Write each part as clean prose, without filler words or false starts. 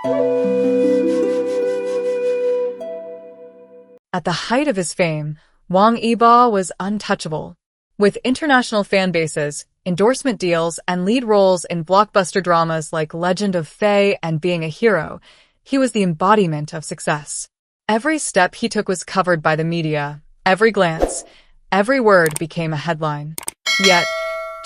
At the height of his fame, Wong Ebo was untouchable. With international fan bases, endorsement deals, and lead roles in blockbuster dramas like Legend of Fei and Being a Hero, he was the embodiment of success. Every step he took was covered by the media. Every glance, every word became a headline. Yet,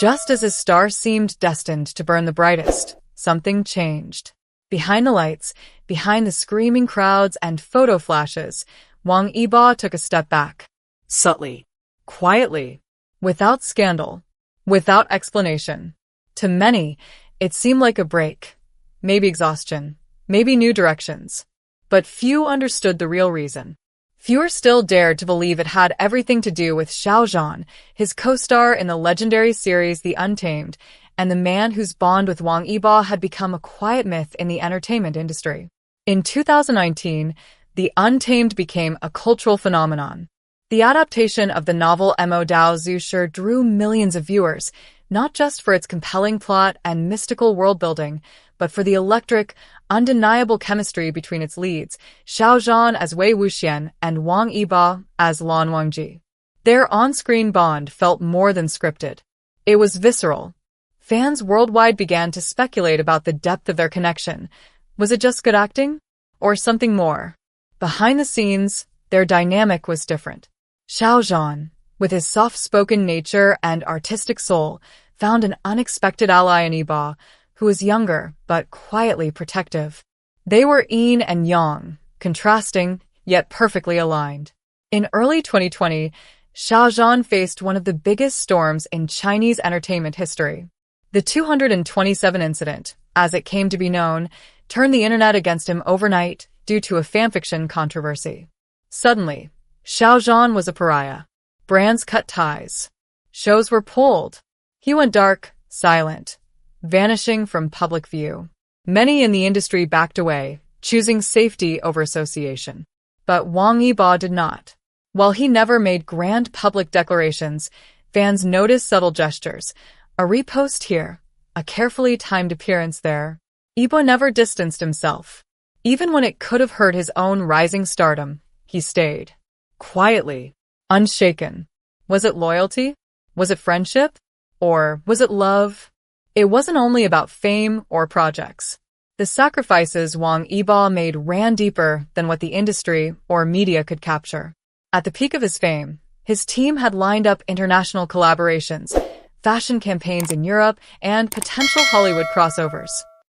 just as his star seemed destined to burn the brightest, something changed. Behind the lights, behind the screaming crowds and photo flashes, Wang Yibo took a step back. Subtly, quietly, without scandal, without explanation. To many, it seemed like a break. Maybe exhaustion, maybe new directions. But few understood the real reason. Fewer still dared to believe it had everything to do with Xiao Zhan, his co-star in the legendary series The Untamed, and the man whose bond with Wang Yibo had become a quiet myth in the entertainment industry. In 2019, The Untamed became a cultural phenomenon. The adaptation of the novel Mo Dao Zhu drew millions of viewers, not just for its compelling plot and mystical world-building, but for the electric, undeniable chemistry between its leads, Xiao Zhan as Wei Wuxian and Wang Yibo as Lan Wangji. Their on-screen bond felt more than scripted. It was visceral. Fans worldwide began to speculate about the depth of their connection. Was it just good acting? Or something more? Behind the scenes, their dynamic was different. Xiao Zhan, with his soft-spoken nature and artistic soul, found an unexpected ally in Yibo, who was younger but quietly protective. They were yin and yang, contrasting, yet perfectly aligned. In early 2020, Xiao Zhan faced one of the biggest storms in Chinese entertainment history. The 227 incident, as it came to be known, turned the internet against him overnight due to a fanfiction controversy. Suddenly, Xiao Zhan was a pariah. Brands cut ties. Shows were pulled. He went dark, silent, vanishing from public view. Many in the industry backed away, choosing safety over association. But Wang Yibo did not. While he never made grand public declarations, fans noticed subtle gestures. A repost here, a carefully timed appearance there. Yibo never distanced himself. Even when it could have hurt his own rising stardom, he stayed. Quietly, unshaken. Was it loyalty? Was it friendship? Or was it love? It wasn't only about fame or projects. The sacrifices Wang Yibo made ran deeper than what the industry or media could capture. At the peak of his fame, his team had lined up international collaborations, fashion campaigns in Europe, and potential Hollywood crossovers.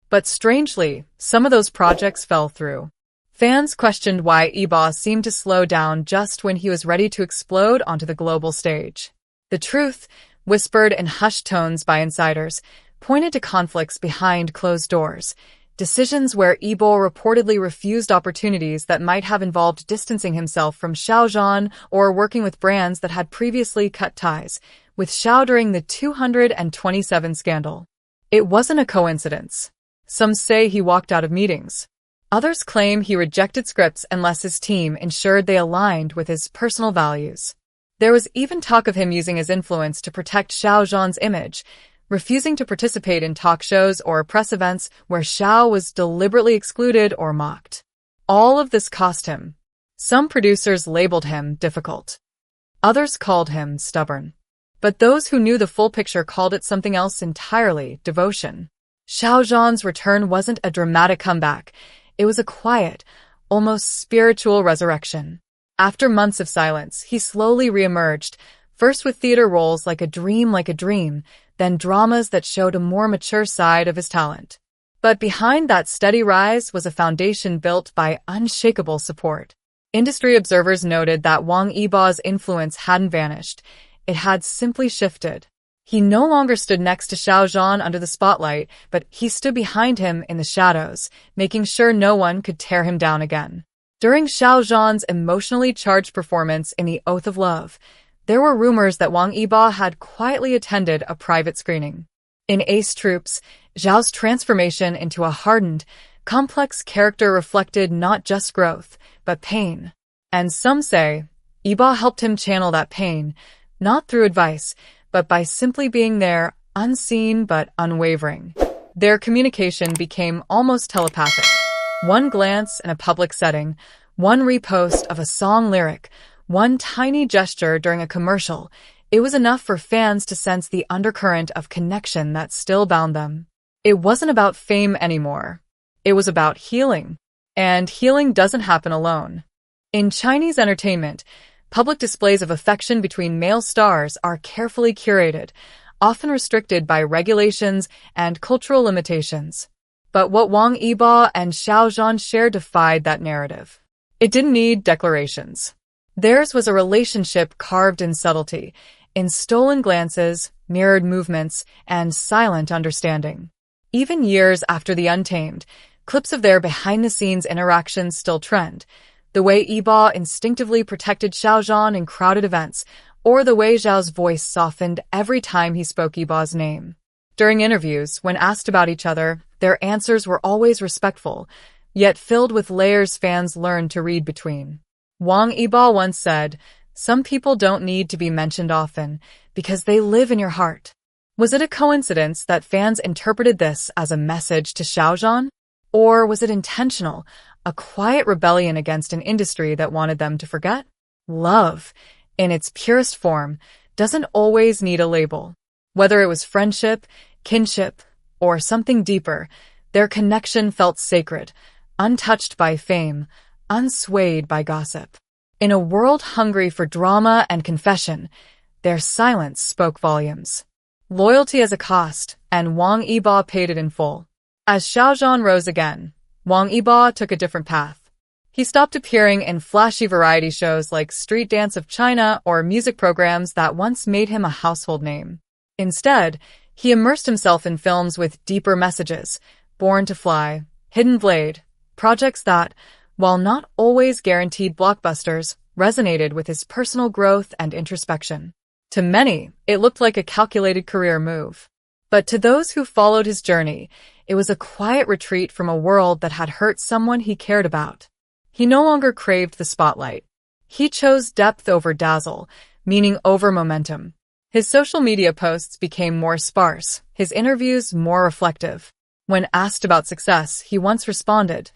But strangely, some of those projects fell through. Fans questioned why Yibo seemed to slow down just when he was ready to explode onto the global stage. The truth, whispered in hushed tones by insiders, pointed to conflicts behind closed doors, decisions where Yibo reportedly refused opportunities that might have involved distancing himself from Xiao Zhan or working with brands that had previously cut ties, with Xiao during the 227 scandal. It wasn't a coincidence. Some say he walked out of meetings. Others claim he rejected scripts unless his team ensured they aligned with his personal values. There was even talk of him using his influence to protect Xiao Zhan's image, refusing to participate in talk shows or press events where Xiao was deliberately excluded or mocked. All of this cost him. Some producers labeled him difficult. Others called him stubborn. But those who knew the full picture called it something else entirely: devotion. Xiao Zhan's return wasn't a dramatic comeback. It was a quiet, almost spiritual resurrection. After months of silence, he slowly reemerged, first with theater roles like A Dream, then dramas that showed a more mature side of his talent. But behind that steady rise was a foundation built by unshakable support. Industry observers noted that Wang Yibo's influence hadn't vanished. It had simply shifted. He no longer stood next to Xiao Zhan under the spotlight, but he stood behind him in the shadows, making sure no one could tear him down again. During Xiao Zhan's emotionally charged performance in The Oath of Love, there were rumors that Wang Yibo had quietly attended a private screening. In Ace Troops, Zhao's transformation into a hardened, complex character reflected not just growth, but pain. And some say Yibo helped him channel that pain, not through advice, but by simply being there, unseen but unwavering. Their communication became almost telepathic. One glance in a public setting, one repost of a song lyric, one tiny gesture during a commercial, it was enough for fans to sense the undercurrent of connection that still bound them. It wasn't about fame anymore. It was about healing. And healing doesn't happen alone. In Chinese entertainment, public displays of affection between male stars are carefully curated, often restricted by regulations and cultural limitations. But what Wang Yibo and Xiao Zhan shared defied that narrative. It didn't need declarations. Theirs was a relationship carved in subtlety, in stolen glances, mirrored movements, and silent understanding. Even years after the Untamed, clips of their behind-the-scenes interactions still trend. The way Yibo instinctively protected Xiao Zhan in crowded events, or the way Xiao's voice softened every time he spoke Yibo's name. During interviews, when asked about each other, their answers were always respectful, yet filled with layers fans learned to read between. Wang Yibo once said, "Some people don't need to be mentioned often, because they live in your heart." Was it a coincidence that fans interpreted this as a message to Xiao Zhan? Or was it intentional, a quiet rebellion against an industry that wanted them to forget? Love, in its purest form, doesn't always need a label. Whether it was friendship, kinship, or something deeper, their connection felt sacred, untouched by fame, unswayed by gossip. In a world hungry for drama and confession, their silence spoke volumes. Loyalty as a cost, and Wang Yibo paid it in full. As Xiao Zhan rose again, Wang Yibo took a different path. He stopped appearing in flashy variety shows like Street Dance of China or music programs that once made him a household name. Instead, he immersed himself in films with deeper messages, Born to Fly, Hidden Blade, projects that, while not always guaranteed blockbusters, resonated with his personal growth and introspection. To many, it looked like a calculated career move. But to those who followed his journey, it was a quiet retreat from a world that had hurt someone he cared about. He no longer craved the spotlight. He chose depth over dazzle, meaning over momentum. His social media posts became more sparse, his interviews more reflective. When asked about success, he once responded,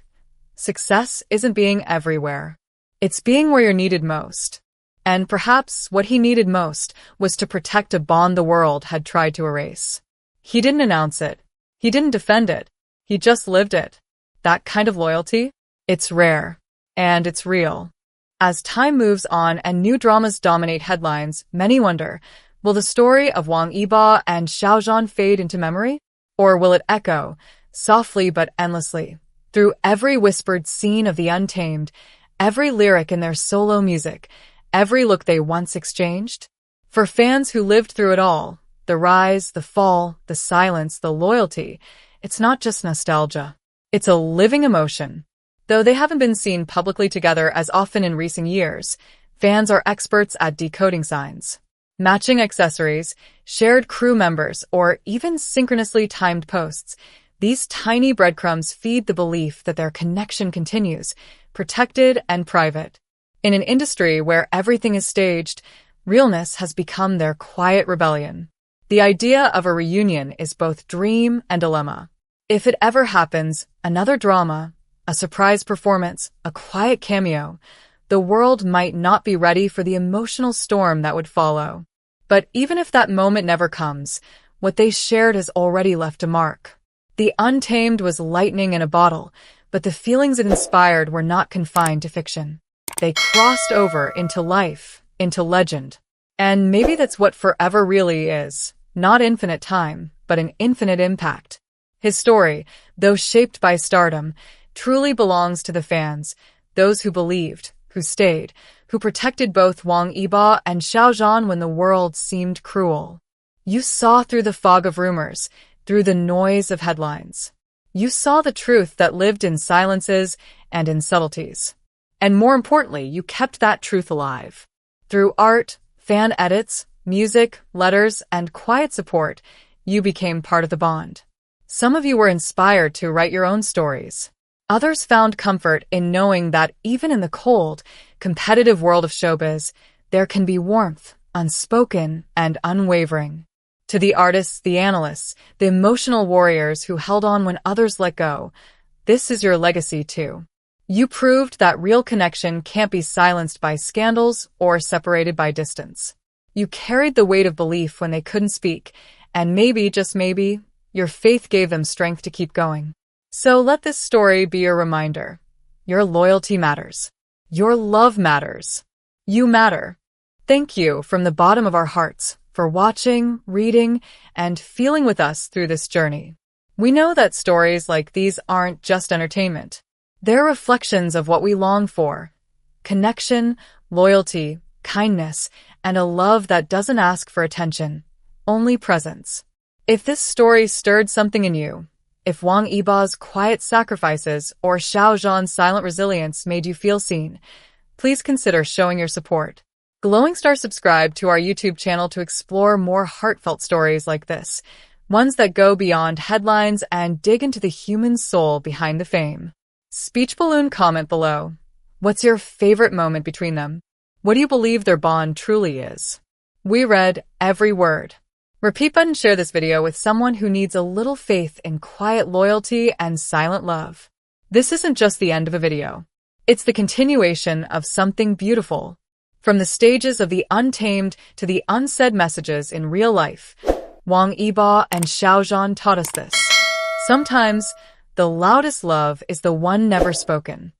"Success isn't being everywhere. It's being where you're needed most." And perhaps what he needed most was to protect a bond the world had tried to erase. He didn't announce it. He didn't defend it. He just lived it. That kind of loyalty? It's rare. And it's real. As time moves on and new dramas dominate headlines, many wonder, will the story of Wang Yibo and Xiao Zhan fade into memory? Or will it echo, softly but endlessly, through every whispered scene of the Untamed, every lyric in their solo music, every look they once exchanged? For fans who lived through it all, the rise, the fall, the silence, the loyalty, it's not just nostalgia. It's a living emotion. Though they haven't been seen publicly together as often in recent years, fans are experts at decoding signs. Matching accessories, shared crew members, or even synchronously timed posts, these tiny breadcrumbs feed the belief that their connection continues, protected and private. In an industry where everything is staged, realness has become their quiet rebellion. The idea of a reunion is both dream and dilemma. If it ever happens, another drama, a surprise performance, a quiet cameo, the world might not be ready for the emotional storm that would follow. But even if that moment never comes, what they shared has already left a mark. The Untamed was lightning in a bottle, but the feelings it inspired were not confined to fiction. They crossed over into life, into legend. And maybe that's what forever really is. Not infinite time, but an infinite impact. His story, though shaped by stardom, truly belongs to the fans, those who believed, who stayed, who protected both Wang Yibo and Xiao Zhan when the world seemed cruel. You saw through the fog of rumors, through the noise of headlines. You saw the truth that lived in silences and in subtleties. And more importantly, you kept that truth alive. Through art, fan edits, music, letters, and quiet support, you became part of the bond. Some of you were inspired to write your own stories. Others found comfort in knowing that even in the cold, competitive world of showbiz, there can be warmth, unspoken and unwavering. To the artists, the analysts, the emotional warriors who held on when others let go, this is your legacy too. You proved that real connection can't be silenced by scandals or separated by distance. You carried the weight of belief when they couldn't speak, and maybe, just maybe, your faith gave them strength to keep going. So let this story be a reminder. Your loyalty matters. Your love matters. You matter. Thank you from the bottom of our hearts for watching, reading, and feeling with us through this journey. We know that stories like these aren't just entertainment. They're reflections of what we long for: connection, loyalty, kindness, and a love that doesn't ask for attention, only presence. If this story stirred something in you, if Wang Yibo's quiet sacrifices or Xiao Zhan's silent resilience made you feel seen, please consider showing your support. Glowing Star, subscribe to our YouTube channel to explore more heartfelt stories like this, ones that go beyond headlines and dig into the human soul behind the fame. Speech balloon, comment below. What's your favorite moment between them? What do you believe their bond truly is? We read every word. Repeat button, share this video with someone who needs a little faith in quiet loyalty and silent love. This isn't just the end of a video. It's the continuation of something beautiful. From the stages of the Untamed to the unsaid messages in real life, Wang Yibo and Xiao Zhan taught us this. Sometimes, the loudest love is the one never spoken.